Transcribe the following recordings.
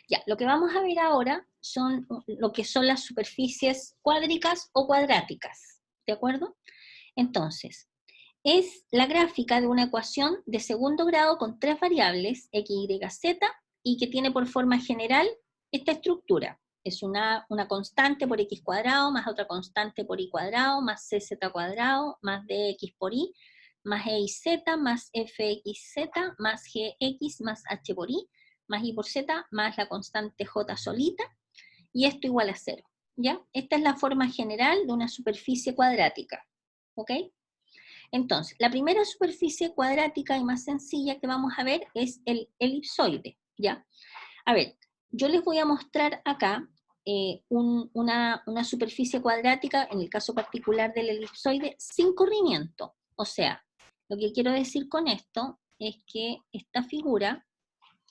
Ya, lo que vamos a ver ahora son lo que son las superficies cuádricas o cuadráticas, ¿de acuerdo? Entonces, es la gráfica de una ecuación de segundo grado con tres variables, x, y, z, y que tiene por forma general esta estructura. Es una constante por x cuadrado, más otra constante por y cuadrado, más cz cuadrado, más dx por y, más e y z, más fxz, más gx, más h por y, más y por z, más la constante j solita, y esto igual a 0, ¿ya? Esta es la forma general de una superficie cuadrática, ¿ok? Entonces, la primera superficie cuadrática y más sencilla que vamos a ver es el elipsoide, ¿ya? A ver, yo les voy a mostrar acá una superficie cuadrática, en el caso particular del elipsoide, sin corrimiento. O sea, lo que quiero decir con esto es que esta figura,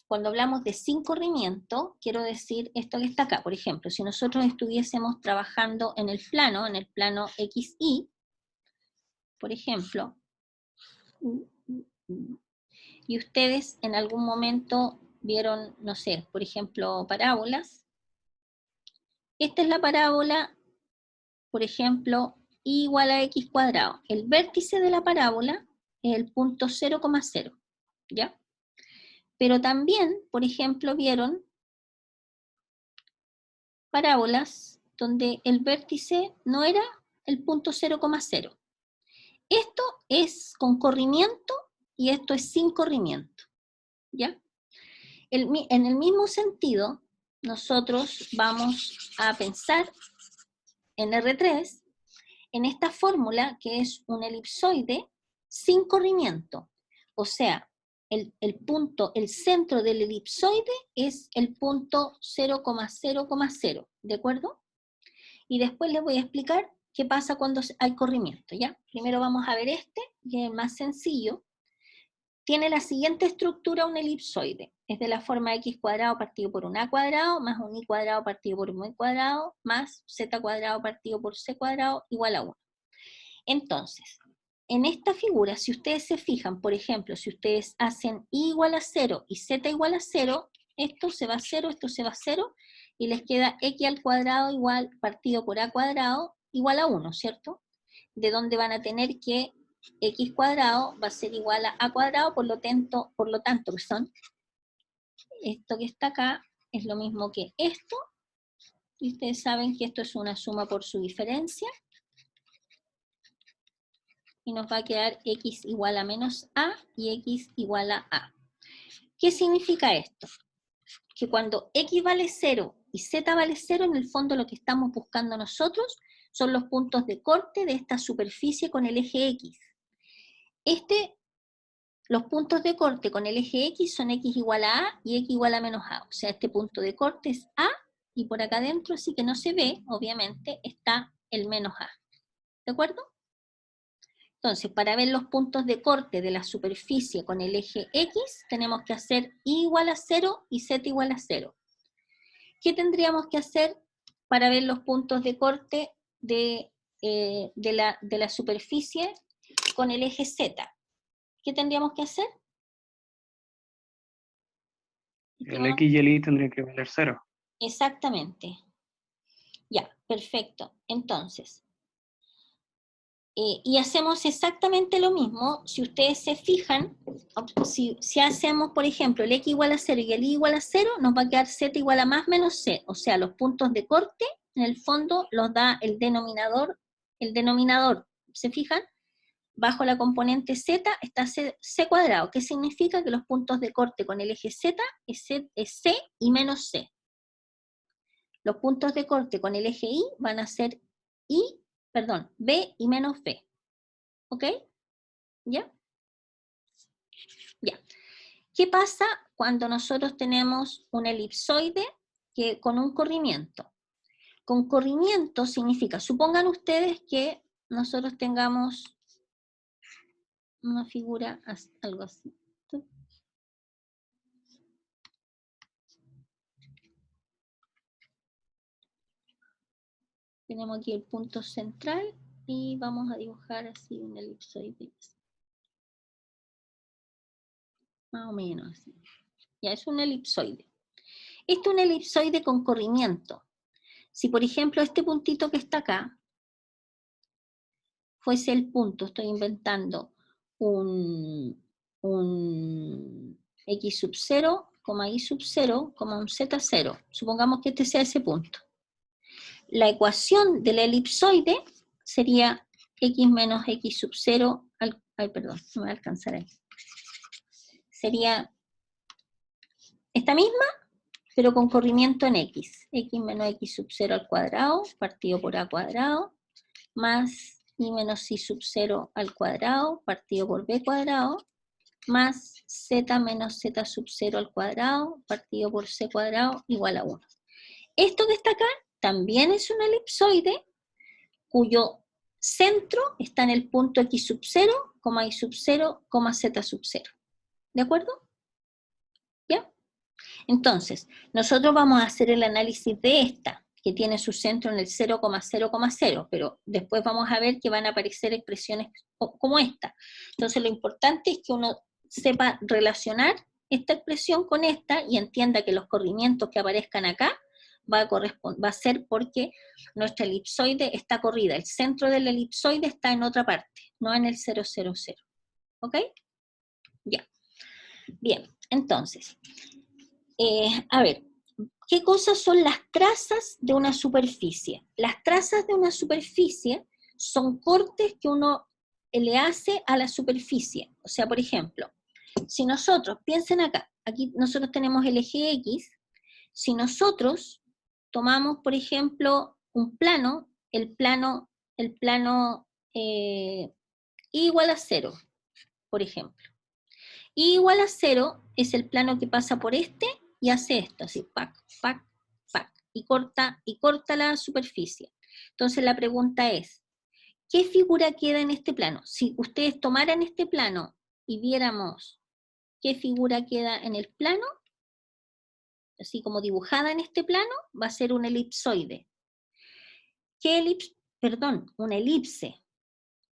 cuando hablamos de sin corrimiento, quiero decir esto que está acá. Por ejemplo, si nosotros estuviésemos trabajando en el plano XY, por ejemplo, y ustedes en algún momento vieron, no sé, por ejemplo, parábolas. Esta es la parábola, por ejemplo, y igual a x cuadrado. El vértice de la parábola es el punto 0,0, ¿ya? Pero también, por ejemplo, vieron parábolas donde el vértice no era el punto 0,0. Esto es con corrimiento y esto es sin corrimiento, ¿ya? En el mismo sentido, nosotros vamos a pensar en R3, en esta fórmula que es un elipsoide sin corrimiento. O sea, el centro del elipsoide es el punto 0,0,0, ¿de acuerdo? Y después les voy a explicar qué pasa cuando hay corrimiento, ¿ya? Primero vamos a ver este, que es más sencillo. Tiene la siguiente estructura un elipsoide. Es de la forma x cuadrado partido por un a cuadrado, más un y cuadrado partido por un b cuadrado, más z cuadrado partido por c cuadrado, igual a 1. Entonces, en esta figura, si ustedes se fijan, por ejemplo, si ustedes hacen y igual a 0 y z igual a 0, esto se va a 0, esto se va a 0, y les queda x al cuadrado igual partido por a cuadrado igual a 1, ¿cierto? De donde van a tener que x cuadrado va a ser igual a cuadrado, por lo tanto, perdón, esto que está acá es lo mismo que esto, y ustedes saben que esto es una suma por su diferencia, y nos va a quedar x igual a menos a y x igual a a. ¿Qué significa esto? Que cuando x vale 0 y z vale 0, en el fondo lo que estamos buscando nosotros son los puntos de corte de esta superficie con el eje x. Los puntos de corte con el eje x son x igual a y x igual a menos a. O sea, este punto de corte es a, y por acá adentro, así que no se ve, obviamente, está el menos a. ¿De acuerdo? Entonces, para ver los puntos de corte de la superficie con el eje x, tenemos que hacer y igual a 0 y z igual a 0. ¿Qué tendríamos que hacer para ver los puntos de corte de la superficie con el eje z? ¿Qué tendríamos que hacer? El x y el y tendrían que valer 0. Exactamente. Ya, perfecto. Entonces, y hacemos exactamente lo mismo. Si ustedes se fijan, si hacemos, por ejemplo, el x igual a 0 y el y igual a 0, nos va a quedar z igual a más menos c. O sea, los puntos de corte, en el fondo, los da el denominador. El denominador, ¿se fijan? Bajo la componente z está c cuadrado, que significa que los puntos de corte con el eje z es c y menos c. Los puntos de corte con el eje y van a ser b y menos b. ¿Ok? ¿Ya? Ya. ¿Qué pasa cuando nosotros tenemos un elipsoide con un corrimiento? Con corrimiento significa, supongan ustedes que nosotros tengamos una figura, algo así. Tenemos aquí el punto central y vamos a dibujar así un elipsoide. Más o menos así. Ya es un elipsoide. Este es un elipsoide con corrimiento. Si, por ejemplo, este puntito que está acá fuese el punto, estoy inventando, un x sub 0, y sub 0, un z 0. Supongamos que este sea ese punto. La ecuación del elipsoide sería x menos x sub 0, perdón, no me va a alcanzar ahí. Sería esta misma, pero con corrimiento en x. X menos x sub 0 al cuadrado, partido por a cuadrado, más y menos y sub 0 al cuadrado, partido por b cuadrado, más z menos z sub 0 al cuadrado, partido por c cuadrado, igual a 1. Esto que está acá también es un elipsoide cuyo centro está en el punto x sub 0, y sub 0, z sub 0. ¿De acuerdo? ¿Ya? Entonces, nosotros vamos a hacer el análisis de esta, que tiene su centro en el 0,0,0, pero después vamos a ver que van a aparecer expresiones como esta. Entonces, lo importante es que uno sepa relacionar esta expresión con esta y entienda que los corrimientos que aparezcan acá va a ser porque nuestra elipsoide está corrida. El centro del elipsoide está en otra parte, no en el 0, 0, 0. ¿Ok? Ya. Bien, entonces, a ver, ¿qué cosas son las trazas de una superficie? Las trazas de una superficie son cortes que uno le hace a la superficie. O sea, por ejemplo, si nosotros, piensen acá, aquí nosotros tenemos el eje X, si nosotros tomamos, por ejemplo, un plano, el plano I igual a 0, por ejemplo. I igual a 0 es el plano que pasa por este y hace esto, así, pac, pac, pac, y corta la superficie. Entonces la pregunta es, ¿qué figura queda en este plano? Si ustedes tomaran este plano y viéramos qué figura queda en el plano, así como dibujada en este plano, va a ser un elipsoide. ¿Qué elipse? Perdón, una elipse.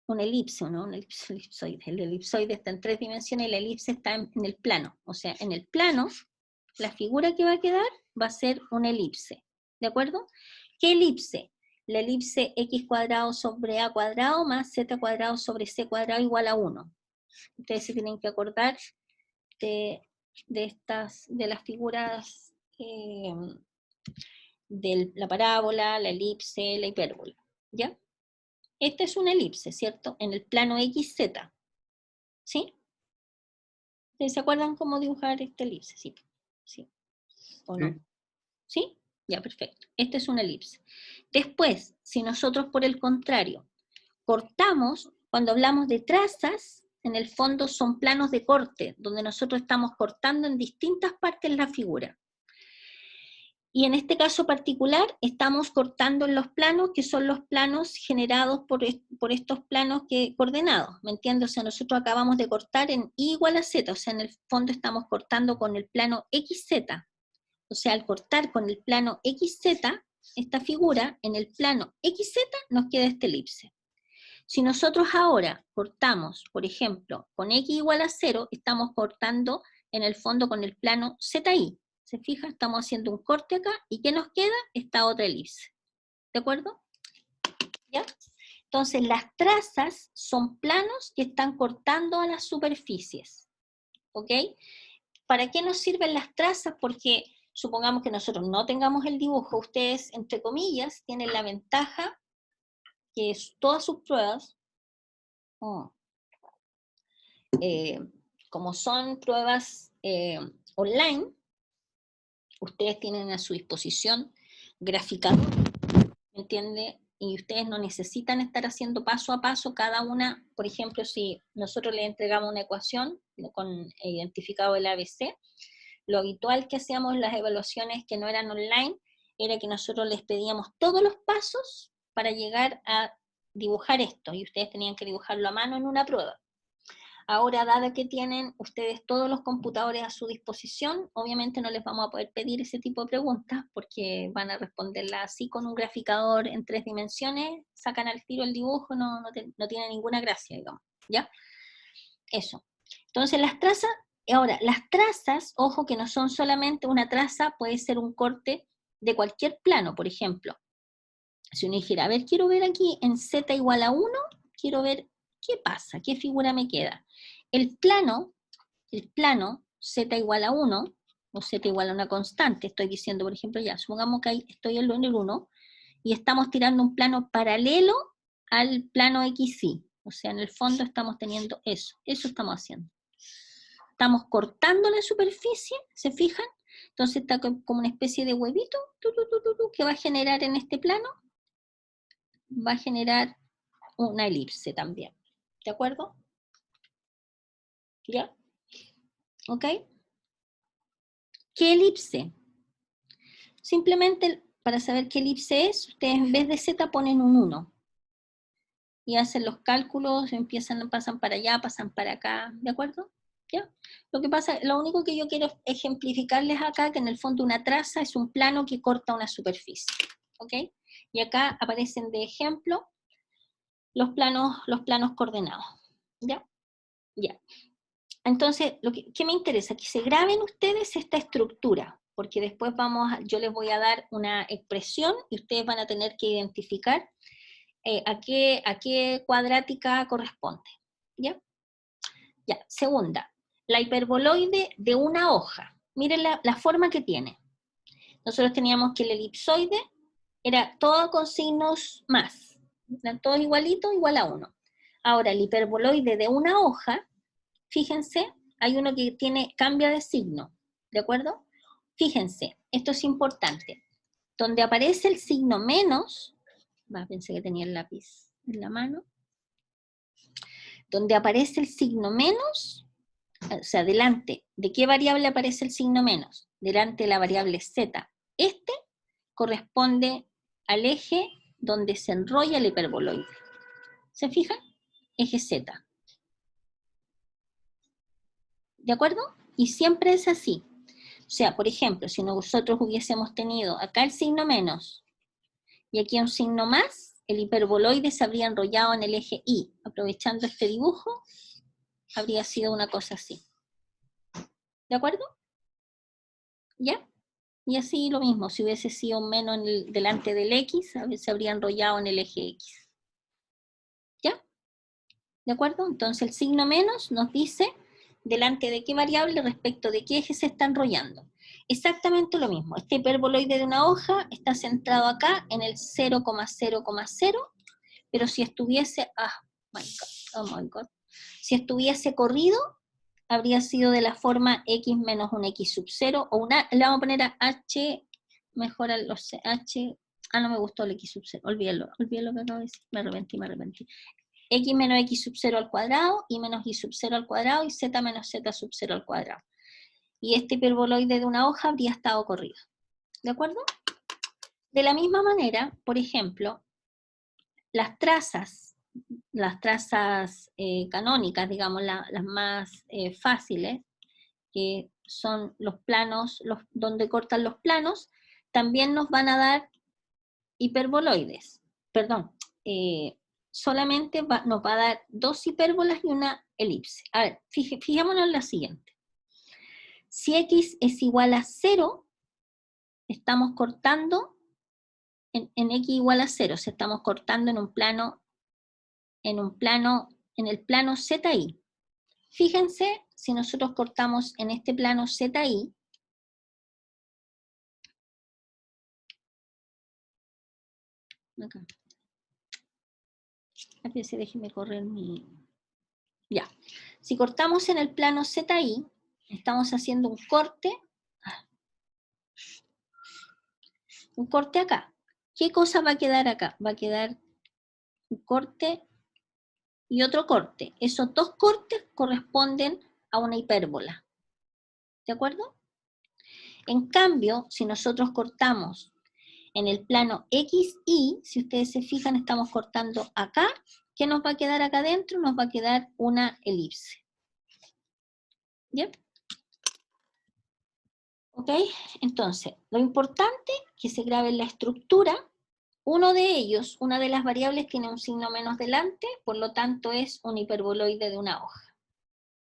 Un elipse, ¿no? Un elipsoide. El elipsoide está en 3 dimensiones y la elipse está en el plano. O sea, en el plano, la figura que va a quedar va a ser una elipse. ¿De acuerdo? ¿Qué elipse? La elipse x cuadrado sobre a cuadrado más z cuadrado sobre c cuadrado igual a 1. Ustedes se tienen que acordar de las figuras de la parábola, la elipse, la hipérbola. ¿Ya? Esta es una elipse, ¿cierto? En el plano XZ. ¿Sí? ¿Se acuerdan cómo dibujar esta elipse? Sí. ¿Sí? ¿O no? ¿Sí? Ya, perfecto. Esta es una elipse. Después, si nosotros por el contrario cortamos, cuando hablamos de trazas, en el fondo son planos de corte, donde nosotros estamos cortando en distintas partes la figura. Y en este caso particular estamos cortando en los planos que son los planos generados por estos planos coordenados, ¿me entiendes? O sea, nosotros acabamos de cortar en I igual a Z, o sea, en el fondo estamos cortando con el plano XZ. O sea, al cortar con el plano XZ, esta figura, en el plano XZ nos queda esta elipse. Si nosotros ahora cortamos, por ejemplo, con X igual a 0, estamos cortando en el fondo con el plano ZI. ¿Se fija? Estamos haciendo un corte acá, y ¿qué nos queda? Esta otra elipse. ¿De acuerdo? ¿Ya? Entonces, las trazas son planos que están cortando a las superficies. ¿Ok? ¿Para qué nos sirven las trazas? Porque supongamos que nosotros no tengamos el dibujo, ustedes, entre comillas, tienen la ventaja que todas sus pruebas, como son pruebas online, ustedes tienen a su disposición graficador, ¿me entiende? Y ustedes no necesitan estar haciendo paso a paso cada una. Por ejemplo, si nosotros le entregamos una ecuación con identificado el ABC, lo habitual que hacíamos en las evaluaciones que no eran online era que nosotros les pedíamos todos los pasos para llegar a dibujar esto, y ustedes tenían que dibujarlo a mano en una prueba. Ahora, dado que tienen ustedes todos los computadores a su disposición, obviamente no les vamos a poder pedir ese tipo de preguntas, porque van a responderla así con un graficador en 3 dimensiones, sacan al tiro el dibujo, no tiene ninguna gracia, digamos, ¿ya? Eso. Entonces, las trazas Ahora, las trazas, ojo que no son solamente una traza, puede ser un corte de cualquier plano, por ejemplo. Si uno dijera, a ver, quiero ver aquí en z igual a 1, quiero ver qué pasa, qué figura me queda. El plano z igual a 1, o z igual a una constante, estoy diciendo, por ejemplo, ya, supongamos que ahí estoy en el 1, y estamos tirando un plano paralelo al plano XY. O sea, en el fondo estamos teniendo eso estamos haciendo. Estamos cortando la superficie, ¿se fijan? Entonces está como una especie de huevito que va a generar en este plano, va a generar una elipse también. ¿De acuerdo? ¿Ya? ¿Ok? ¿Qué elipse? Simplemente para saber qué elipse es, ustedes en vez de z ponen un 1. Y hacen los cálculos, pasan para allá, pasan para acá, ¿de acuerdo? ¿Ya? Lo único que yo quiero ejemplificarles acá, que en el fondo una traza es un plano que corta una superficie, ¿ok? Y acá aparecen de ejemplo los planos coordenados, ¿ya? Ya. Entonces, ¿qué me interesa? Que se graben ustedes esta estructura, porque después yo les voy a dar una expresión y ustedes van a tener que identificar a qué cuadrática corresponde, ¿ya? Ya, segunda, la hiperboloide de una hoja. Miren la forma que tiene. Nosotros teníamos que el elipsoide era todo con signos más, eran todos igualitos, igual a 1. Ahora, el hiperboloide de una hoja, fíjense, hay uno que cambia de signo, ¿de acuerdo? Fíjense, esto es importante. Donde aparece el signo menos, pensé que tenía el lápiz en la mano, donde aparece el signo menos, o sea, delante, ¿de qué variable aparece el signo menos? Delante de la variable z. Este corresponde al eje donde se enrolla el hiperboloide. ¿Se fijan? Eje z. ¿De acuerdo? Y siempre es así. O sea, por ejemplo, si nosotros hubiésemos tenido acá el signo menos y aquí un signo más, el hiperboloide se habría enrollado en el eje Y. Aprovechando este dibujo, habría sido una cosa así. ¿De acuerdo? ¿Ya? Y así lo mismo, si hubiese sido un menos delante del X, se habría enrollado en el eje X. ¿Ya? ¿De acuerdo? Entonces el signo menos nos dice delante de qué variable respecto de qué eje se está enrollando. Exactamente lo mismo. Este hiperboloide de una hoja está centrado acá en el 0,0,0, pero si estuviese, oh my God, si estuviese corrido, habría sido de la forma x menos un x sub 0, o le vamos a poner a h, mejor a los h, no me gustó el x sub 0, olvídalo que acabo de decir, me arrepentí. X menos x sub 0 al cuadrado, y menos y sub 0 al cuadrado, y z menos z sub 0 al cuadrado. Y este hiperboloide de una hoja habría estado corrido. ¿De acuerdo? De la misma manera, por ejemplo, las trazas canónicas, digamos, las más fáciles, que son los planos, donde cortan los planos, también nos van a dar hiperboloides. Perdón, solamente nos va a dar dos hipérbolas y una elipse. A ver, fijémonos en la siguiente. Si x es igual a 0, estamos cortando en x igual a 0, o sea, estamos cortando en el plano ZI. Fíjense, si nosotros cortamos en este plano ZI, acá. A ver si déjeme correr mi... Ya. Si cortamos en el plano ZI, estamos haciendo un corte acá. ¿Qué cosa va a quedar acá? Va a quedar un corte y otro corte. Esos dos cortes corresponden a una hipérbola. ¿De acuerdo? En cambio, si nosotros cortamos en el plano XY, si ustedes se fijan, estamos cortando acá. ¿Qué nos va a quedar acá adentro? Nos va a quedar una elipse. ¿Bien? ¿Ok? Entonces, lo importante es que se grabe la estructura. Uno de ellos, una de las variables tiene un signo menos delante, por lo tanto es un hiperboloide de una hoja.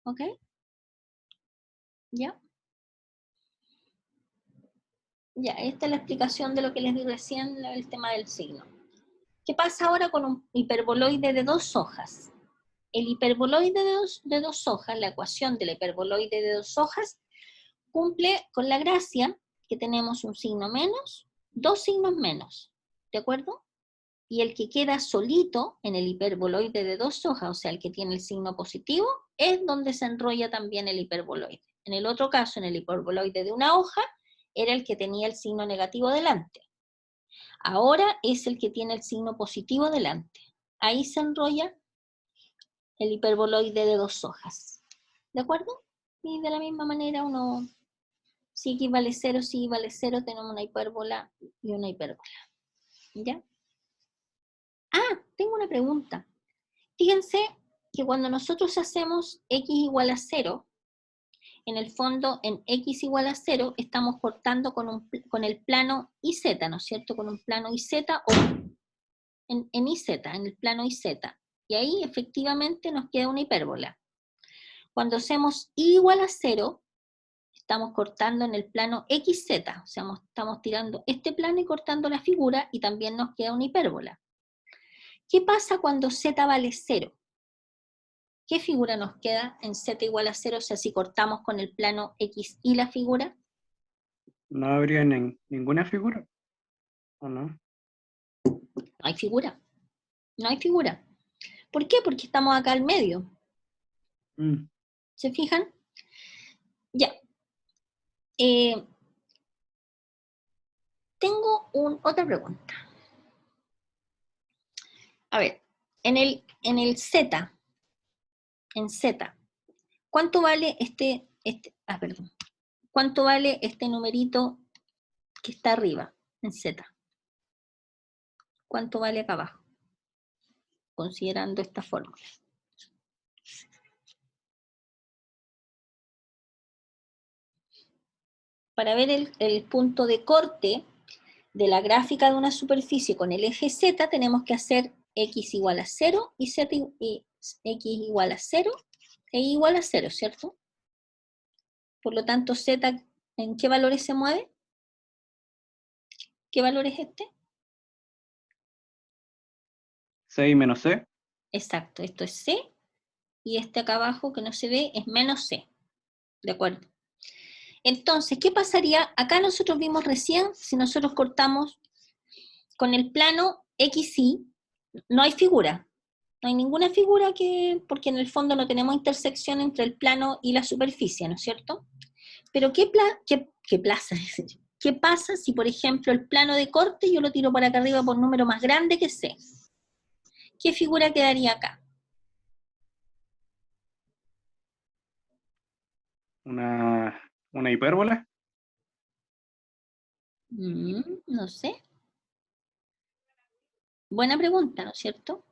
¿Ok? ¿Ya? Ya, esta es la explicación de lo que les di recién, el tema del signo. ¿Qué pasa ahora con un hiperboloide de 2 hojas? El hiperboloide de dos hojas, la ecuación del hiperboloide de 2 hojas, cumple con la gracia que tenemos un signo menos, 2 signos menos, ¿de acuerdo? Y el que queda solito en el hiperboloide de 2 hojas, o sea, el que tiene el signo positivo, es donde se enrolla también el hiperboloide. En el otro caso, en el hiperboloide de una hoja, era el que tenía el signo negativo delante. Ahora es el que tiene el signo positivo delante. Ahí se enrolla el hiperboloide de 2 hojas. ¿De acuerdo? Y de la misma manera uno, si x vale 0, si y vale 0, tenemos una hipérbola y una hipérbola. ¿Ya? Ah, tengo una pregunta. Fíjense que cuando nosotros hacemos x igual a 0, en el fondo, en x igual a 0, estamos cortando con el plano IZ, ¿no es cierto? Con un plano IZ o en IZ, en el plano IZ. Y ahí efectivamente nos queda una hipérbola. Cuando hacemos y igual a 0, estamos cortando en el plano XZ, o sea, estamos tirando este plano y cortando la figura y también nos queda una hipérbola. ¿Qué pasa cuando Z vale 0? ¿Qué figura nos queda en Z igual a 0? O sea, si cortamos con el plano X y la figura. No habría ninguna figura, ¿o no? No hay figura. No hay figura. ¿Por qué? Porque estamos acá al medio. ¿Se fijan? Ya. Tengo otra pregunta. A ver, en el Z, en Z, ¿cuánto vale perdón. ¿Cuánto vale este numerito que está arriba, en Z? ¿Cuánto vale acá abajo? Considerando esta fórmula. Para ver el punto de corte de la gráfica de una superficie con el eje Z, tenemos que hacer x igual a 0 y x igual a 0 e y igual a 0, ¿cierto? Por lo tanto, Z, ¿en qué valores se mueve? ¿Qué valor es este? C y menos C. Exacto, esto es C, y este acá abajo que no se ve es menos C. ¿De acuerdo? Entonces, ¿qué pasaría? Acá nosotros vimos recién, si nosotros cortamos con el plano XY, no hay figura. No hay ninguna figura porque en el fondo no tenemos intersección entre el plano y la superficie, ¿no es cierto? Pero ¿qué pasa si, por ejemplo, el plano de corte yo lo tiro para acá arriba por un número más grande que C? ¿Qué figura quedaría acá? Una hipérbola. No sé. Buena pregunta, ¿no es cierto?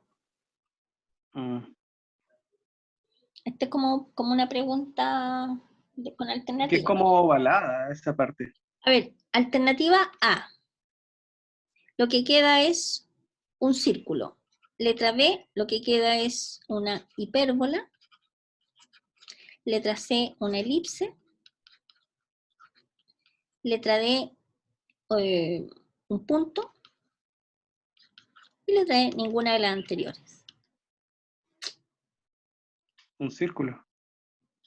Esta es como una pregunta con alternativa. Que es como ovalada esa parte. A ver, alternativa A. Lo que queda es un círculo. Letra B, lo que queda es una hipérbola. Letra C, una elipse. Letra D, un punto. Y letra E, ninguna de las anteriores. Un círculo.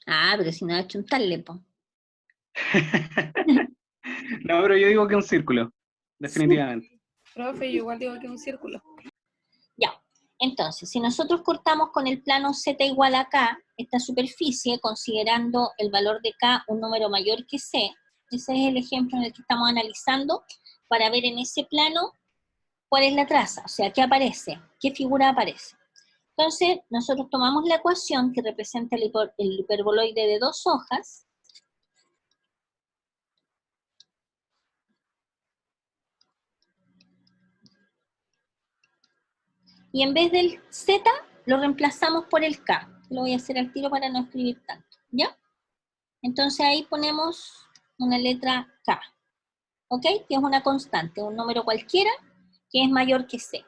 Ah, pero si no ha hecho un tallepo. No, pero yo digo que un círculo, definitivamente. Sí. Profe, yo igual digo que un círculo. Ya, entonces, si nosotros cortamos con el plano Z igual a K, esta superficie, considerando el valor de K un número mayor que C, ese es el ejemplo en el que estamos analizando, para ver en ese plano cuál es la traza, o sea, qué aparece, qué figura aparece. Entonces, nosotros tomamos la ecuación que representa el hiperboloide de 2 hojas, y en vez del Z, lo reemplazamos por el K. Lo voy a hacer al tiro para no escribir tanto, ¿ya? Entonces ahí ponemos una letra K, ¿ok? Que es una constante, un número cualquiera que es mayor que C.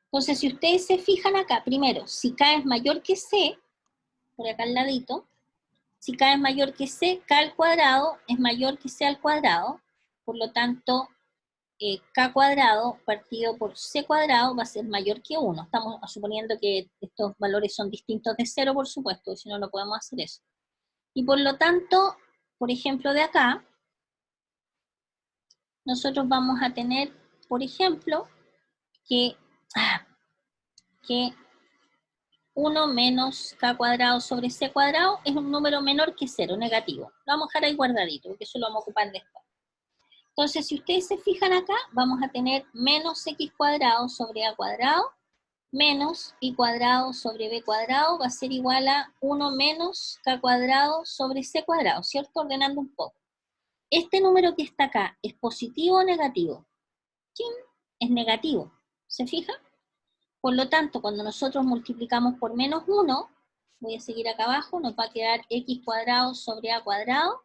Entonces, si ustedes se fijan acá, primero, si K es mayor que C, por acá al ladito, Si K es mayor que C, K al cuadrado es mayor que C al cuadrado, por lo tanto, K cuadrado partido por C cuadrado va a ser mayor que 1. Estamos suponiendo que estos valores son distintos de 0, por supuesto, si no, no podemos hacer eso. Y por lo tanto, por ejemplo, de acá, nosotros vamos a tener, por ejemplo, que 1 menos K cuadrado sobre C cuadrado es un número menor que 0, negativo. Lo vamos a dejar ahí guardadito, porque eso lo vamos a ocupar después. Entonces, si ustedes se fijan acá, vamos a tener menos X cuadrado sobre A cuadrado, menos Y cuadrado sobre B cuadrado, va a ser igual a 1 menos K cuadrado sobre C cuadrado, ¿cierto? Ordenando un poco. Este número que está acá, ¿es positivo o negativo? ¿Quién? Es negativo, ¿se fija? Por lo tanto, cuando nosotros multiplicamos por menos 1, voy a seguir acá abajo, nos va a quedar X cuadrado sobre A cuadrado,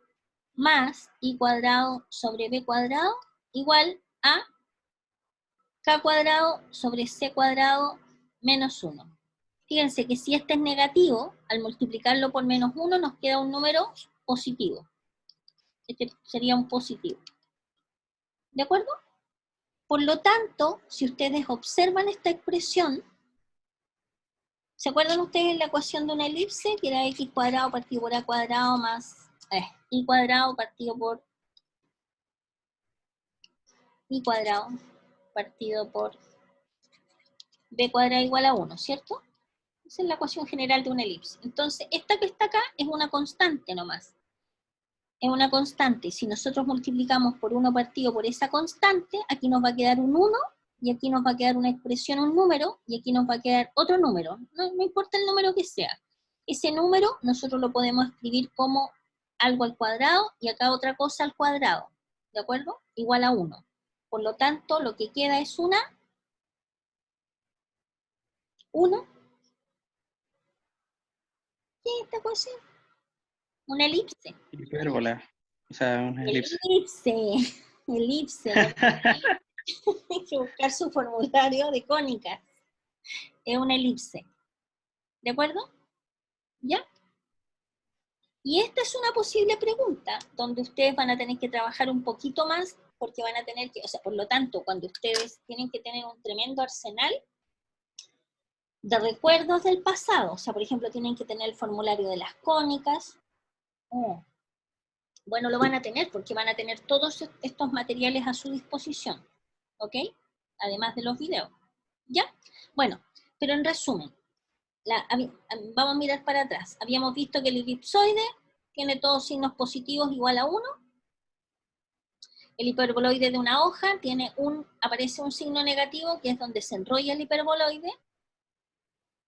más Y cuadrado sobre B cuadrado, igual a K cuadrado sobre C cuadrado menos 1. Fíjense que si este es negativo, al multiplicarlo por menos 1 nos queda un número positivo. Este sería un positivo. ¿De acuerdo? Por lo tanto, si ustedes observan esta expresión, ¿se acuerdan ustedes de la ecuación de una elipse? Que era X cuadrado partido por A cuadrado más Y cuadrado partido por Y cuadrado partido por B cuadrado igual a 1, ¿cierto? Esa es la ecuación general de una elipse. Entonces, esta que está acá es una constante nomás. Es una constante. Si nosotros multiplicamos por 1 partido por esa constante, aquí nos va a quedar un 1, y aquí nos va a quedar una expresión, un número, y aquí nos va a quedar otro número. No importa el número que sea. Ese número nosotros lo podemos escribir como algo al cuadrado, y acá otra cosa al cuadrado. ¿De acuerdo? Igual a 1. Por lo tanto, lo que queda es 1. ¿Qué es esta ecuación? Una elipse. Hipérbola. O sea, una elipse. Elipse. Hay que buscar su formulario de cónicas. Es una elipse. ¿De acuerdo? ¿Ya? Y esta es una posible pregunta, donde ustedes van a tener que trabajar un poquito más, porque van a tener que, o sea, por lo tanto, cuando ustedes tienen que tener un tremendo arsenal de recuerdos del pasado, o sea, por ejemplo, tienen que tener el formulario de las cónicas, bueno, lo van a tener, porque van a tener todos estos materiales a su disposición, ¿ok? Además de los videos, ¿ya? Bueno, pero en resumen, vamos a mirar para atrás. Habíamos visto que el elipsoide tiene todos signos positivos igual a 1. El hiperboloide de una hoja aparece un signo negativo, que es donde se enrolla el hiperboloide.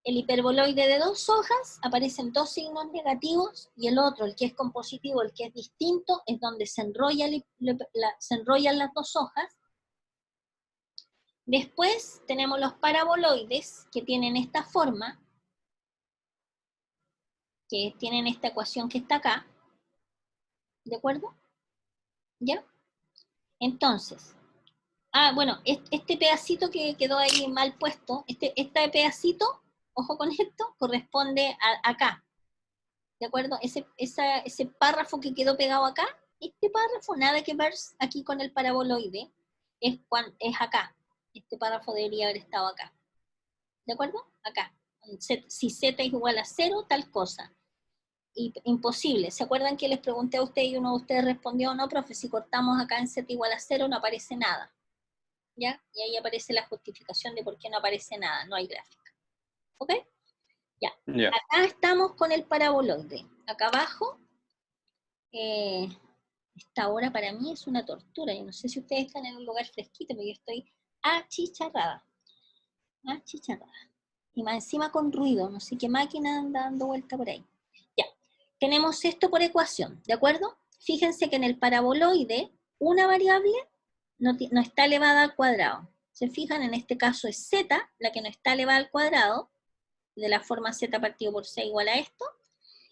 El hiperboloide de 2 hojas, aparecen 2 signos negativos, y el otro, el que es compositivo, el que es distinto, es donde se enrollan las 2 hojas. Después tenemos los paraboloides, que tienen esta forma, que tienen esta ecuación que está acá. ¿De acuerdo? ¿Ya? Entonces, bueno, este pedacito que quedó ahí mal puesto, este pedacito, ojo con esto, corresponde acá. ¿De acuerdo? Ese párrafo que quedó pegado acá, este párrafo nada que ver aquí con el paraboloide, es acá. Este párrafo debería haber estado acá. ¿De acuerdo? Acá. Si z es igual a 0, tal cosa. Imposible. ¿Se acuerdan que les pregunté a ustedes y uno de ustedes respondió, no, profe, si cortamos acá en z igual a 0 no aparece nada? ¿Ya? Y ahí aparece la justificación de por qué no aparece nada, no hay gráfica. ¿Ok? Ya. Ya. Acá estamos con el paraboloide. Acá abajo, esta hora para mí es una tortura. Yo no sé si ustedes están en un lugar fresquito, pero yo estoy achicharrada. Achicharrada. Y más encima con ruido, no sé qué máquina anda dando vuelta por ahí. Ya. Tenemos esto por ecuación, ¿de acuerdo? Fíjense que en el paraboloide, una variable no está elevada al cuadrado. Se fijan, en este caso es z, la que no está elevada al cuadrado, de la forma z partido por c igual a esto,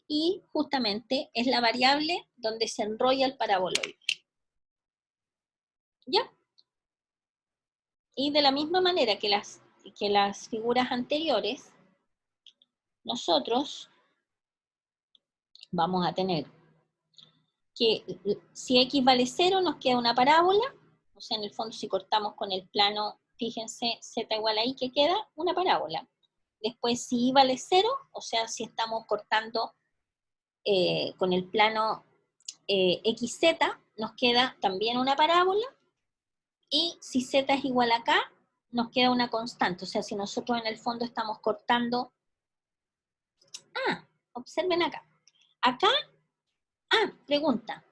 y justamente es la variable donde se enrolla el paraboloide. ¿Ya? Y de la misma manera que las figuras anteriores, nosotros vamos a tener que si x vale 0 nos queda una parábola, o sea, en el fondo si cortamos con el plano, fíjense, z igual a y, que queda una parábola. Después si y vale 0, o sea, si estamos cortando con el plano xz, nos queda también una parábola, y si z es igual a k, nos queda una constante, o sea, si nosotros en el fondo estamos cortando, observen acá, pregunta,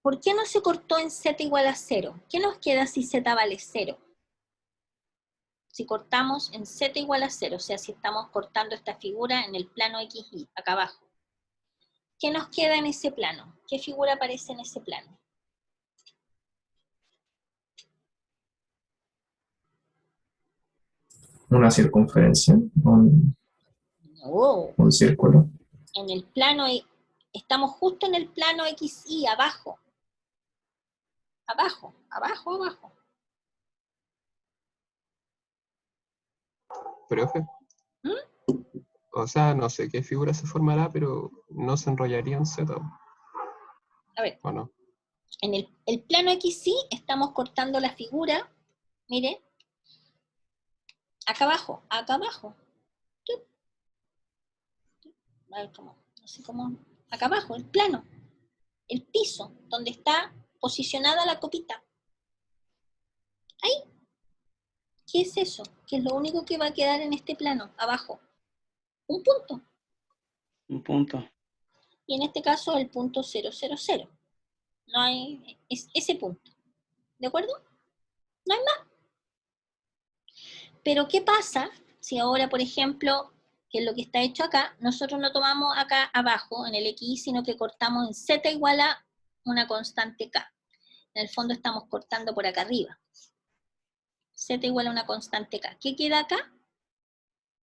¿por qué no se cortó en z igual a 0? ¿Qué nos queda si z vale 0? Si cortamos en z igual a 0, o sea, si estamos cortando esta figura en el plano XY, acá abajo, ¿qué nos queda en ese plano? ¿Qué figura aparece en ese plano? Una circunferencia, No, un círculo. en el plano, estamos justo en el plano XY, abajo. Abajo, abajo, abajo. Profe. O sea, no sé qué figura se formará, pero no se enrollaría en Z. A ver, ¿O no? en el plano XY estamos cortando la figura, mire, acá abajo, acá abajo. A ver cómo, no sé cómo, acá abajo, el plano, el piso, donde está posicionada la copita. Ahí. ¿Qué es eso? ¿Qué es lo único que va a quedar en este plano, abajo? Un punto. Un punto. Y en este caso el punto 000. No hay, es ese punto. ¿De acuerdo? No hay más. Pero ¿qué pasa si ahora, por ejemplo, que es lo que está hecho acá, nosotros no tomamos acá abajo, en el X, sino que cortamos en Z igual a una constante K? En el fondo estamos cortando por acá arriba. Z igual a una constante K. ¿Qué queda acá?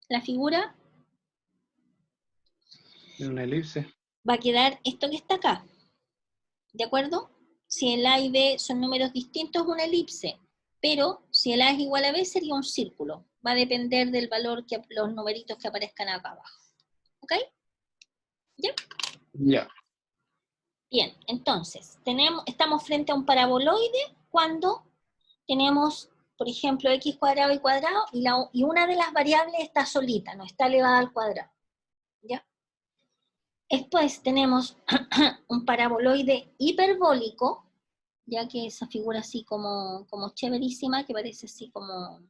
La figura En una elipse. va a quedar esto que está acá. ¿De acuerdo? Si el A y B son números distintos, una elipse. Pero si el A es igual a B, sería un círculo. Va a depender del valor, que los numeritos que aparezcan acá abajo. ¿Ok? ¿Ya? Ya. Bien, entonces, estamos frente a un paraboloide cuando tenemos, por ejemplo, x cuadrado y cuadrado, y una de las variables está solita, no está elevada al cuadrado. ¿Ya? Después tenemos un paraboloide hiperbólico, ya que esa figura así como chéverísima, que parece así como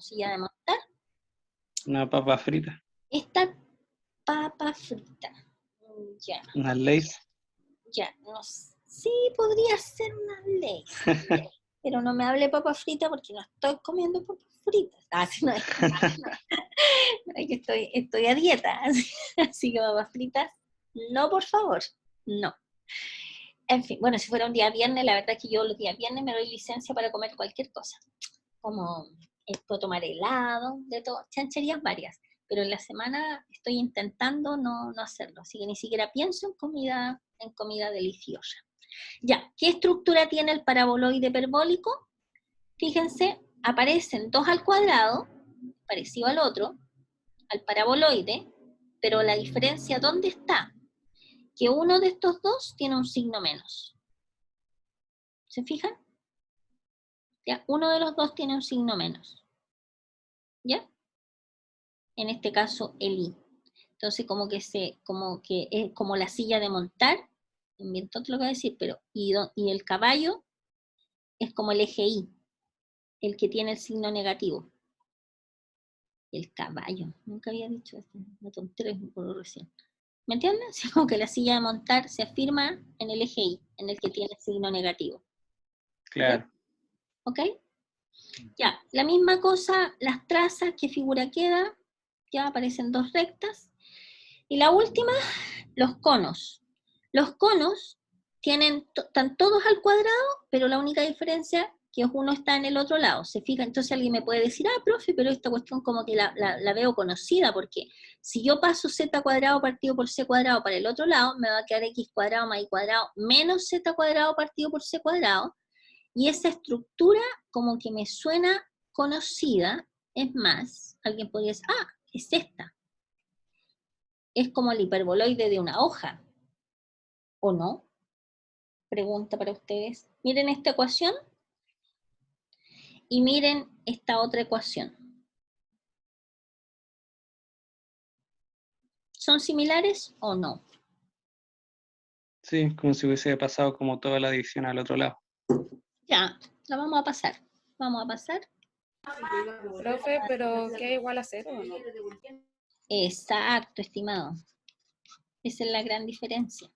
silla de montar. Una papa frita. Esta papa frita. Ya, Una Lay's. ya, no sé. Sí, podría ser una ley. Pero no me hable de papa frita porque no estoy comiendo papas fritas. Sí, no, es que estoy a dieta. Así que papas fritas, no, por favor, no. En fin, bueno, si fuera un día viernes, la verdad es que yo los días viernes me doy licencia para comer cualquier cosa. Como puedo tomar helado, de todo, chancherías varias. Pero en la semana estoy intentando no hacerlo. Así que ni siquiera pienso en comida deliciosa. Ya, ¿qué estructura tiene el paraboloide hiperbólico? Fíjense, aparecen 2 al cuadrado, parecido al otro, al paraboloide, pero la diferencia, ¿dónde está? Que uno de estos dos tiene un signo menos. ¿Se fijan? ¿Ya? Uno de los dos tiene un signo menos. ¿Ya? En este caso, el I. Entonces, como que es como la silla de montar, inventó lo que voy a decir, pero y el caballo es como el eje I, el que tiene el signo negativo. El caballo, nunca había dicho esto, una tontería por recién. ¿Me entienden? Así como que la silla de montar se afirma en el eje Y, en el que tiene el signo negativo. Claro. ¿Ok? Ya, la misma cosa, las trazas, ¿qué figura queda? Ya aparecen 2 rectas. Y la última, los conos. Los conos están todos al cuadrado, pero la única diferencia que uno está en el otro lado. ¿Se fija? Entonces alguien me puede decir, profe, pero esta cuestión como que la veo conocida, porque si yo paso z cuadrado partido por c cuadrado para el otro lado, me va a quedar x cuadrado más y cuadrado menos z cuadrado partido por c cuadrado, y esa estructura como que me suena conocida. Es más, alguien podría decir, es esta. Es como el hiperboloide de una hoja. ¿O no? Pregunta para ustedes. Miren esta ecuación y miren esta otra ecuación. ¿Son similares o no? Sí, como si hubiese pasado como toda la división al otro lado. Ya, la vamos a pasar. Vamos a pasar. Profe, pero ¿qué igual a 0 o no? Exacto, estimado. Esa es la gran diferencia.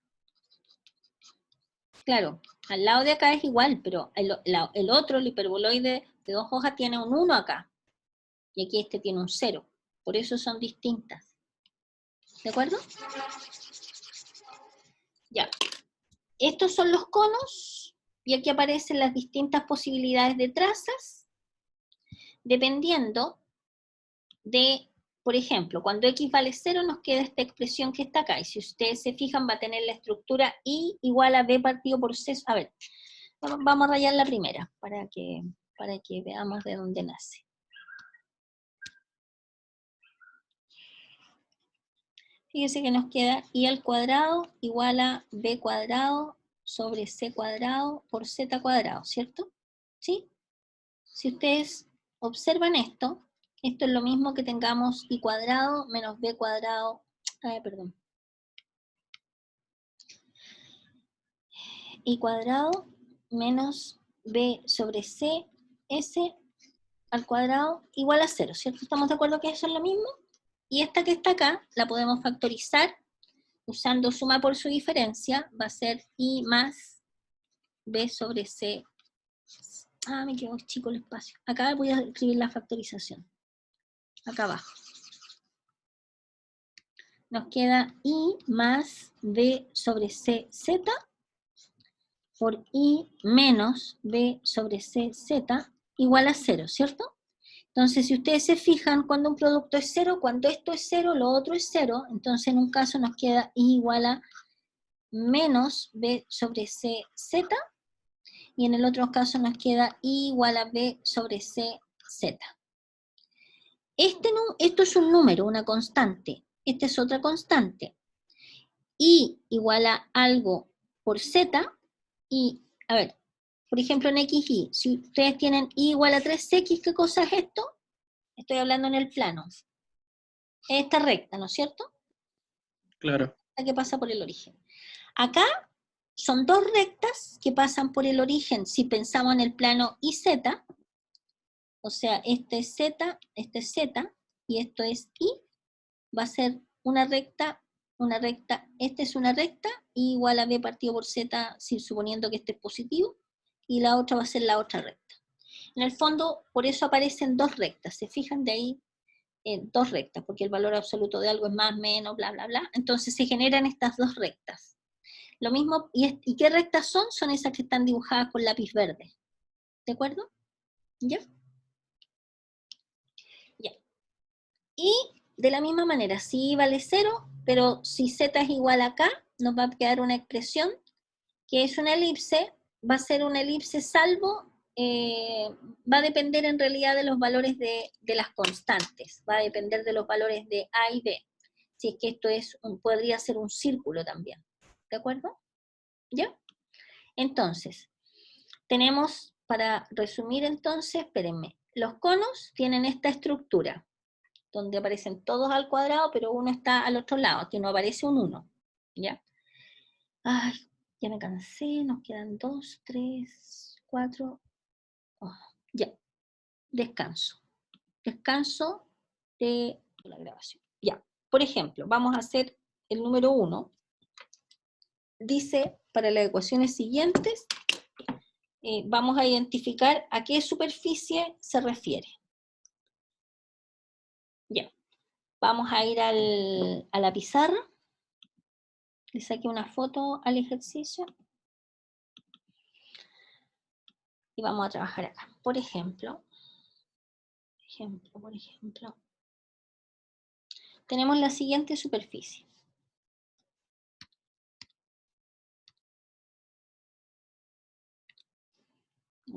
Claro, al lado de acá es igual, pero el otro, el hiperboloide de 2 hojas, tiene un 1 acá. Y aquí este tiene un 0. Por eso son distintas. ¿De acuerdo? Ya. Estos son los conos, y aquí aparecen las distintas posibilidades de trazas, dependiendo de, por ejemplo, cuando x vale 0 nos queda esta expresión que está acá, y si ustedes se fijan va a tener la estructura y igual a b partido por c. A ver, vamos a rayar la primera, para que veamos de dónde nace. Fíjense que nos queda y al cuadrado igual a b cuadrado sobre c cuadrado por z cuadrado, ¿cierto? ¿Sí? Si ustedes observan esto es lo mismo que tengamos y cuadrado menos b cuadrado, y cuadrado menos b sobre c, s al cuadrado igual a 0, ¿cierto? ¿Estamos de acuerdo que eso es lo mismo? Y esta que está acá la podemos factorizar usando suma por su diferencia, va a ser i más b sobre c. Ah, me quedó chico el espacio. Acá voy a escribir la factorización. Acá abajo. Nos queda i más b sobre c z por i menos b sobre c z igual a 0, ¿cierto? Entonces, si ustedes se fijan, cuando un producto es 0, cuando esto es 0, lo otro es 0, entonces en un caso nos queda i igual a menos b sobre c z, y en el otro caso nos queda i igual a b sobre c z. Esto es un número, una constante. Esta es otra constante. I igual a algo por z, y, a ver, por ejemplo en xy, si ustedes tienen i igual a 3x, ¿qué cosa es esto? Estoy hablando en el plano. Esta recta, ¿no es cierto? Claro. La que pasa por el origen. Acá son dos rectas que pasan por el origen, si pensamos en el plano IZ, o sea, este es Z, y esto es I, va a ser una recta, esta es una recta, I igual a B partido por Z, suponiendo que este es positivo, y la otra va a ser la otra recta. En el fondo, por eso aparecen dos rectas, se fijan de ahí, dos rectas, porque el valor absoluto de algo es más, menos, bla, bla, bla, entonces se generan estas dos rectas. Lo mismo, ¿y qué rectas son? Son esas que están dibujadas con lápiz verde, ¿de acuerdo? ¿Ya? Ya. Y de la misma manera, si I vale 0, pero si Z es igual a K, nos va a quedar una expresión que es una elipse, va a ser una elipse salvo, va a depender en realidad de los valores de las constantes, va a depender de los valores de A y B. Si es que esto podría ser un círculo también, ¿de acuerdo? ¿Ya? Entonces, tenemos, para resumir entonces, espérenme, los conos tienen esta estructura, donde aparecen todos al cuadrado, pero uno está al otro lado, aquí no aparece un 1, ¿ya? Ay, ya me cansé, nos quedan 2, 3, 4, ya, descanso. Descanso de la grabación. Ya, por ejemplo, vamos a hacer el número 1. Dice, para las ecuaciones siguientes, vamos a identificar a qué superficie se refiere. Ya, vamos a ir a la pizarra. Le saqué una foto al ejercicio. Y vamos a trabajar acá. Por ejemplo, tenemos la siguiente superficie.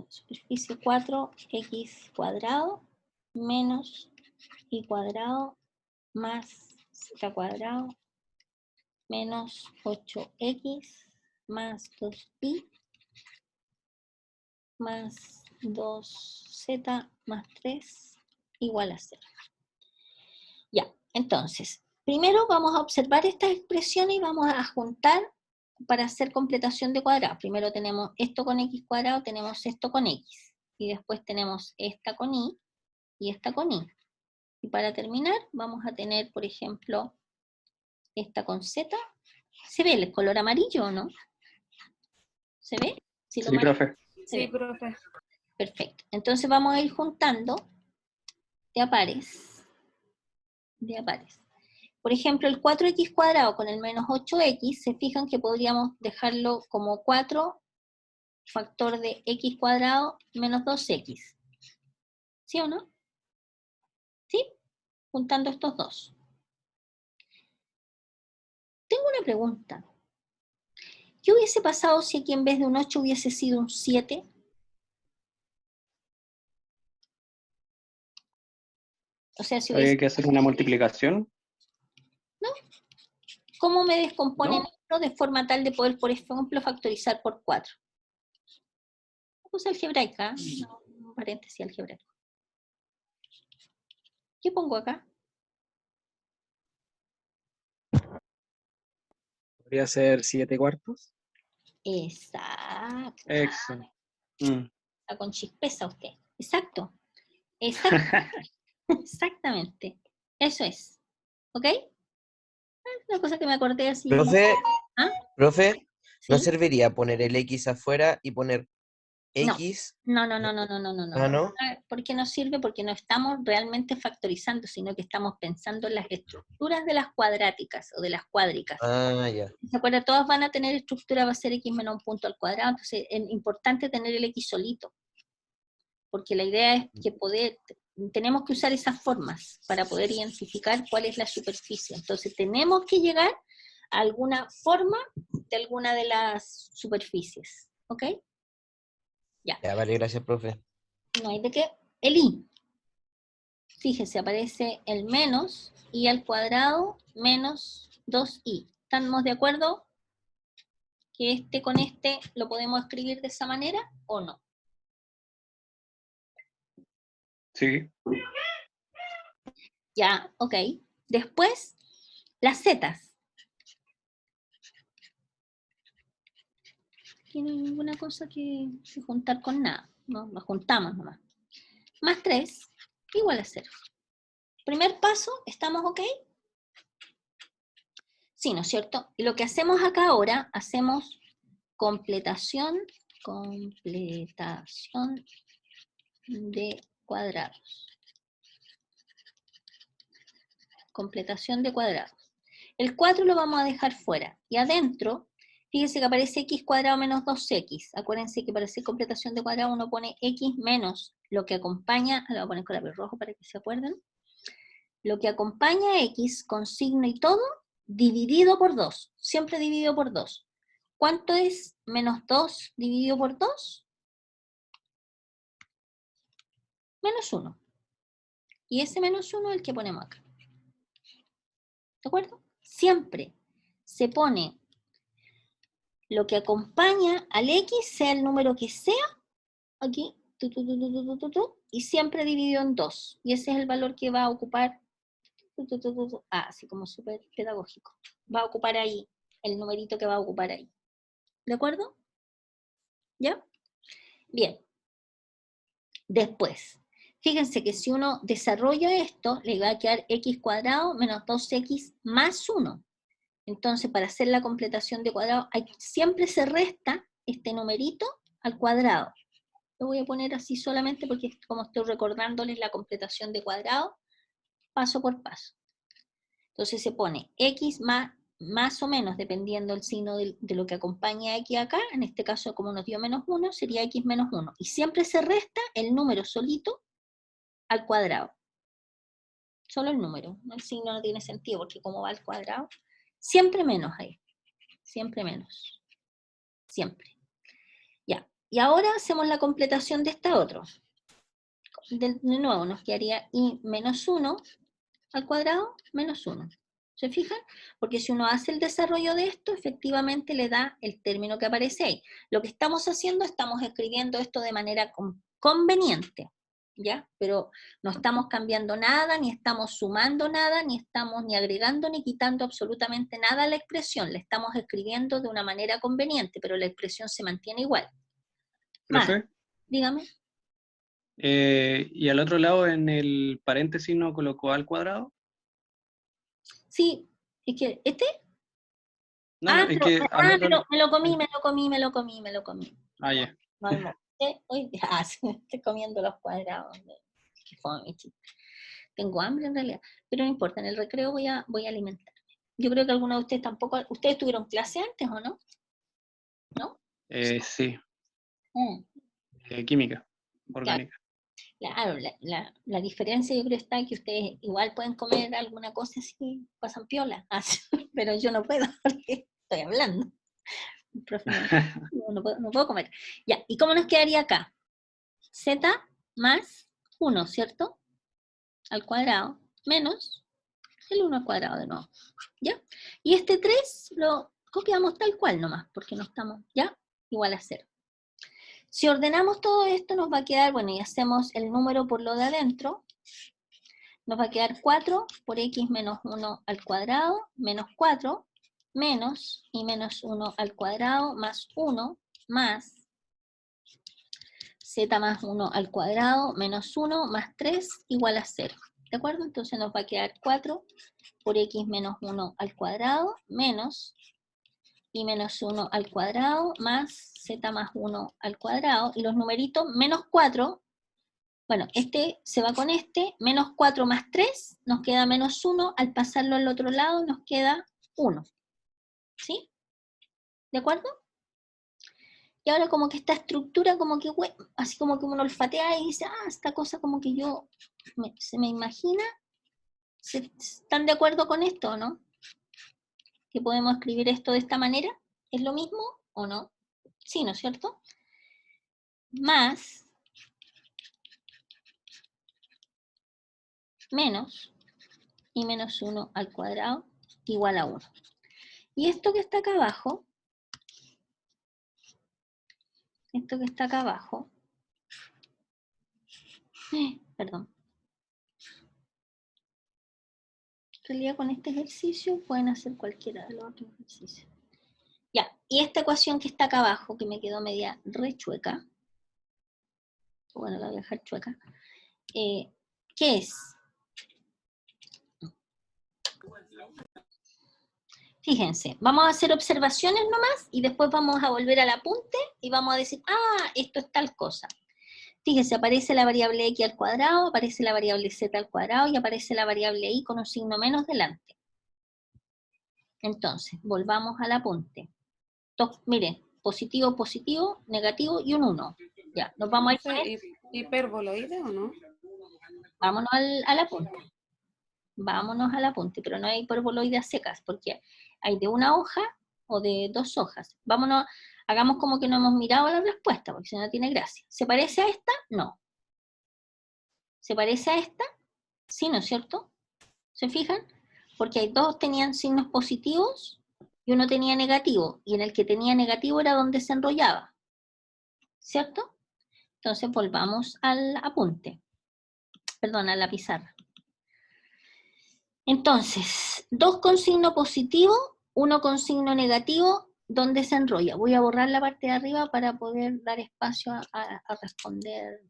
Superficie 4x cuadrado menos y cuadrado más z cuadrado menos 8x más 2i más 2z más 3 igual a 0. Ya, entonces, primero vamos a observar estas expresiones y vamos a juntar para hacer completación de cuadrados. Primero tenemos esto con x cuadrado, tenemos esto con x. Y después tenemos esta con y esta con y. Y para terminar, vamos a tener, por ejemplo, esta con z. ¿Se ve el color amarillo o no? ¿Se ve? Si lo Sí, marco, profe. se Sí, ve. profe. Perfecto. Entonces vamos a ir juntando de a pares. De a pares. Por ejemplo, el 4x cuadrado con el menos 8x, se fijan que podríamos dejarlo como 4 factor de x cuadrado menos 2x. ¿Sí o no? ¿Sí? Juntando estos dos. Tengo una pregunta. ¿Qué hubiese pasado si aquí en vez de un 8 hubiese sido un 7? O sea, si hubiese... Había que hacer una multiplicación, ¿Cómo me descomponen ¿no? esto de forma tal de poder, por ejemplo, factorizar por 4? Puse algebraica, no, un paréntesis algebraico. ¿Qué pongo acá? Podría ser 7/4. Exacto. Eso. Mm. Está con chispeza usted. Exacto. Exactamente. Eso es. ¿Ok? Una cosa que me acordé así. Profe, ¿Ah? profe, ¿no ¿Sí? serviría poner el X afuera y poner No. X? No. Ah, ¿no? ¿Por qué no sirve? Porque no estamos realmente factorizando, sino que estamos pensando en las estructuras de las cuadráticas o de las cuádricas. Ah, ya. ¿Se acuerdan? Todas van a tener estructura, va a ser x menos un punto al cuadrado, entonces es importante tener el x solito, porque la idea es que tenemos que usar esas formas para poder identificar cuál es la superficie. Entonces tenemos que llegar a alguna forma de alguna de las superficies. ¿Ok? Ya. Ya, vale, gracias, profe. No hay de qué. El i. Fíjense, aparece el menos i al cuadrado menos 2i. ¿Estamos de acuerdo que este con este lo podemos escribir de esa manera o no? Sí. Ya, ok. Después, las zetas. Aquí no hay ninguna cosa que juntar con nada. No, lo juntamos nomás. Más 3 igual a 0. Primer paso, ¿estamos ok? Sí, ¿no es cierto? Y lo que hacemos acá ahora, hacemos completación de cuadrados. Completación de cuadrados. El 4 lo vamos a dejar fuera. Y adentro, fíjense que aparece x cuadrado menos 2x. Acuérdense que para hacer completación de cuadrado uno pone x menos lo que acompaña, lo voy a poner con lápiz rojo para que se acuerden. Lo que acompaña a x con signo y todo, dividido por 2. Siempre dividido por 2. ¿Cuánto es menos 2 dividido por 2? Menos 1. Y ese menos 1 es el que ponemos acá. ¿De acuerdo? Siempre se pone lo que acompaña al x, sea el número que sea, aquí, y siempre dividido en 2. Y ese es el valor que va a ocupar, así como súper pedagógico. Va a ocupar ahí, el numerito que va a ocupar ahí. ¿De acuerdo? ¿Ya? Bien. Después, fíjense que si uno desarrolla esto, le va a quedar x cuadrado menos 2x más 1. Entonces, para hacer la completación de cuadrado, siempre se resta este numerito al cuadrado. Lo voy a poner así solamente porque como estoy recordándoles la completación de cuadrado, paso por paso. Entonces se pone x más o menos, dependiendo del signo de lo que acompaña a x acá, en este caso como nos dio menos 1, sería x menos 1. Y siempre se resta el número solito al cuadrado. Solo el número, el signo no tiene sentido porque como va al cuadrado, siempre menos ahí. Siempre menos. Siempre. Ya. Y ahora hacemos la completación de esta otra. De nuevo nos quedaría y menos 1 al cuadrado menos 1. ¿Se fijan? Porque si uno hace el desarrollo de esto, efectivamente le da el término que aparece ahí. Lo que estamos haciendo, estamos escribiendo esto de manera conveniente, ¿ya? Pero no estamos cambiando nada, ni estamos sumando nada, ni estamos ni agregando ni quitando absolutamente nada a la expresión. La estamos escribiendo de una manera conveniente, pero la expresión se mantiene igual. Más, Profe, dígame. y al otro lado en el paréntesis no colocó al cuadrado. Sí, es que, ¿este? No, no, es que al otro... Pero me lo comí. Ah, ya. No almorcé hoy. Estoy comiendo los cuadrados. Qué fome, chico. Tengo hambre en realidad, pero no importa, en el recreo voy a alimentarme. Yo creo que algunos de ustedes tampoco, ¿ustedes tuvieron clase antes o no? ¿No? Sí, Mm, química, claro, orgánica. claro, la diferencia yo creo está que ustedes igual pueden comer alguna cosa así, pasan piola, pero yo no puedo porque estoy hablando. El profe no puedo comer. Ya, ¿y cómo nos quedaría acá? Z más 1, ¿cierto? Al cuadrado, menos el 1 al cuadrado de nuevo, ¿ya? Y este 3 lo copiamos tal cual nomás, porque no estamos, ¿ya? Igual a 0. Si ordenamos todo esto nos va a quedar, bueno, y hacemos el número por lo de adentro, nos va a quedar 4 por x menos 1 al cuadrado, menos 4, menos y menos 1 al cuadrado, más 1, más z más 1 al cuadrado, menos 1, más 3, igual a 0. ¿De acuerdo? Entonces nos va a quedar 4 por x menos 1 al cuadrado, menos y menos 1 al cuadrado, más z más 1 al cuadrado, y los numeritos, menos 4, bueno, este se va con este, menos 4 más 3, nos queda menos 1, al pasarlo al otro lado nos queda 1. ¿Sí? ¿De acuerdo? Y ahora como que esta estructura, como que, así como que uno olfatea y dice, esta cosa como que se me imagina. ¿Están de acuerdo con esto o no? ¿Que podemos escribir esto de esta manera? ¿Es lo mismo o no? Sí, ¿no es cierto? Más, menos, y menos 1 al cuadrado, igual a 1. Y esto que está acá abajo, perdón. En realidad con este ejercicio pueden hacer cualquiera de los otros ejercicios. Ya, y esta ecuación que está acá abajo, que me quedó media rechueca, bueno, la voy a dejar chueca, ¿qué es? Fíjense, vamos a hacer observaciones nomás y después vamos a volver al apunte y vamos a decir, esto es tal cosa. Fíjense, aparece la variable x al cuadrado, aparece la variable z al cuadrado y aparece la variable y con un signo menos delante. Entonces, volvamos al apunte. Miren, positivo, positivo, negativo y un 1. Ya, nos vamos a ir ¿Es hiperboloide o no? Vámonos al apunte. Vámonos al apunte, pero no hay hiperboloides secas, porque hay de una hoja o de 2 hojas. Vámonos, hagamos como que no hemos mirado la respuesta, porque si no tiene gracia. ¿Se parece a esta? No. ¿Se parece a esta? Sí, ¿no es cierto? ¿Se fijan? Porque hay dos tenían signos positivos y uno tenía negativo, y en el que tenía negativo era donde se enrollaba. ¿Cierto? Entonces volvamos al apunte. Perdón, a la pizarra. Entonces, 2 con signo positivo, 1 con signo negativo, ¿dónde se enrolla? Voy a borrar la parte de arriba para poder dar espacio a responder.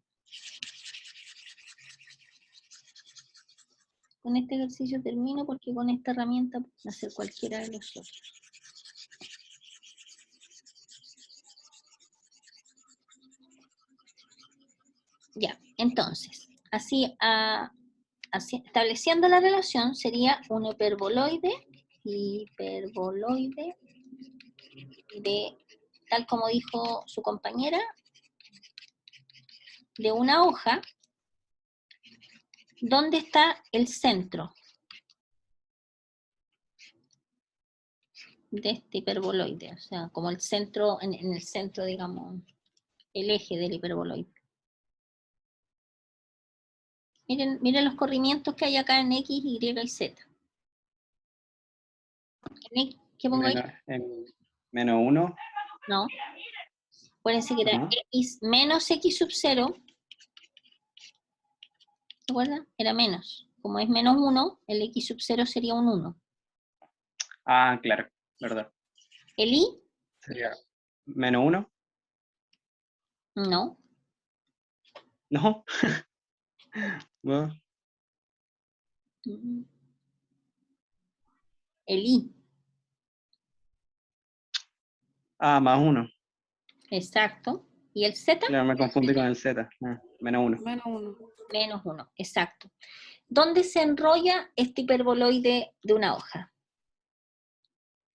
Con este ejercicio termino porque con esta herramienta puedo hacer cualquiera de los otros. Ya, entonces, así estableciendo la relación sería un hiperboloide de, tal como dijo su compañera, de una hoja, ¿dónde está el centro de este hiperboloide? O sea, como el centro, en el centro, digamos, el eje del hiperboloide. Miren los corrimientos que hay acá en X, Y y Z. ¿Qué pongo ahí? Menos 1. No. Acuérdense que era Ajá. x menos x sub 0. ¿Se acuerdan? Era menos. Como es menos 1, el x sub 0 sería un 1. Ah, claro, verdad. El i, Sería menos 1. no. No. Bueno, El i, más 1. exacto. Y el z, Claro, me confundí con el Z. Menos 1. Menos 1. menos 1, exacto. ¿Dónde se enrolla este hiperboloide de una hoja?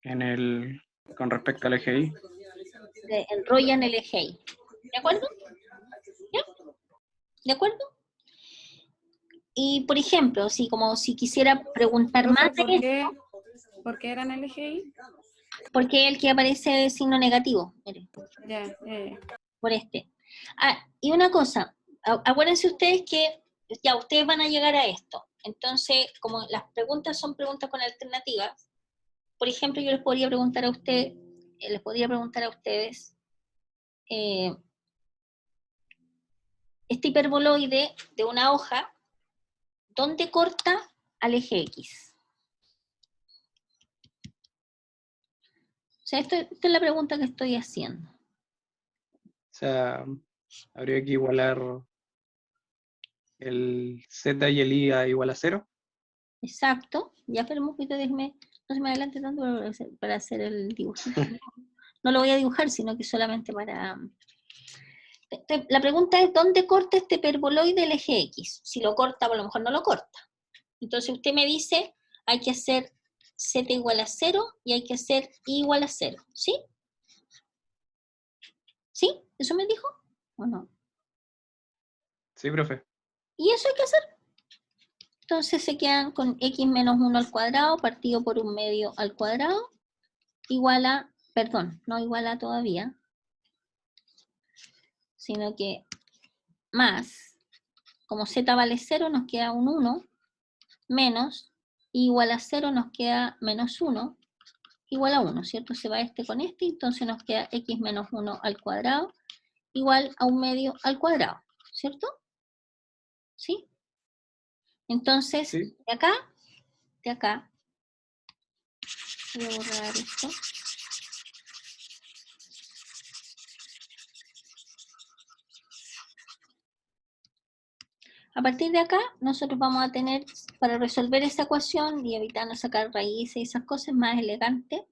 Con respecto al eje Y. Se enrolla en el eje Y. ¿De acuerdo? ¿Ya? ¿De acuerdo? Y, por ejemplo, si quisiera preguntar Profe, más de esto, ¿por qué era en el eje Y? porque el que aparece signo negativo, mire, Ya. por este. Y una cosa, acuérdense ustedes que ya ustedes van a llegar a esto. Entonces, como las preguntas son preguntas con alternativas, por ejemplo, yo les podría preguntar a ustedes, este hiperboloide de una hoja, ¿dónde corta al eje X? O sea, esta es la pregunta que estoy haciendo. O sea, habría que igualar el Z y el I a igual a 0. Exacto. Ya, espera un poquito, déjeme, no se me adelante tanto para hacer el dibujito. No lo voy a dibujar, sino que solamente para... La pregunta es, ¿dónde corta este hiperboloide el eje X? Si lo corta, a lo mejor no lo corta. Entonces usted me dice, hay que hacer Z igual a 0 y hay que hacer I igual a 0. ¿Sí? ¿Sí? ¿Eso me dijo? ¿O no? Sí, profe. Y eso hay que hacer. Entonces se quedan con x menos 1 al cuadrado partido por 1/2 al cuadrado igual a, perdón, no igual a todavía, sino que más, como z vale 0 nos queda un 1, menos, igual a 0 nos queda menos 1, igual a 1, ¿cierto? Se va este con este, entonces nos queda x menos 1 al cuadrado igual a 1/2 al cuadrado, ¿cierto? ¿Sí? Entonces, Sí. de acá, voy a borrar esto. A partir de acá, nosotros vamos a tener, para resolver esa ecuación y evitarnos sacar raíces y esas cosas, más elegante.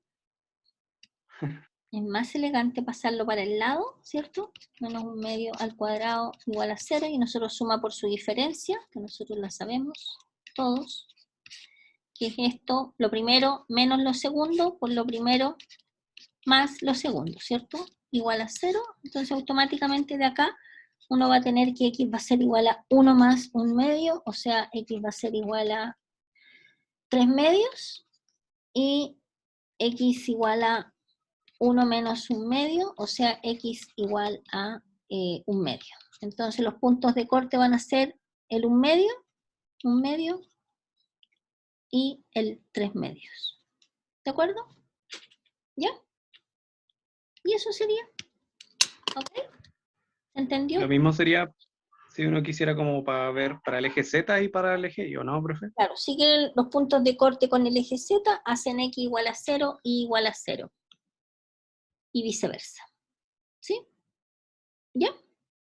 Es más elegante pasarlo para el lado, ¿cierto? Menos 1/2 al cuadrado igual a 0, y nosotros suma por su diferencia, que nosotros la sabemos todos, que es esto, lo primero menos lo segundo, por lo primero más lo segundo, ¿cierto? Igual a 0, entonces automáticamente de acá uno va a tener que x va a ser igual a 1 más 1/2, o sea, x va a ser igual a 3/2, y x igual a 1 menos 1/2, o sea, x igual a 1/2. Entonces los puntos de corte van a ser el 1/2 y el 3/2. ¿De acuerdo? ¿Ya? Y eso sería. ¿Ok? ¿Se entendió? Lo mismo sería si uno quisiera como para ver para el eje Z y para el eje Y, ¿o no, profe? Claro, siguen los puntos de corte con el eje Z, hacen x igual a 0, y igual a 0. Y viceversa. ¿Sí? ¿Ya?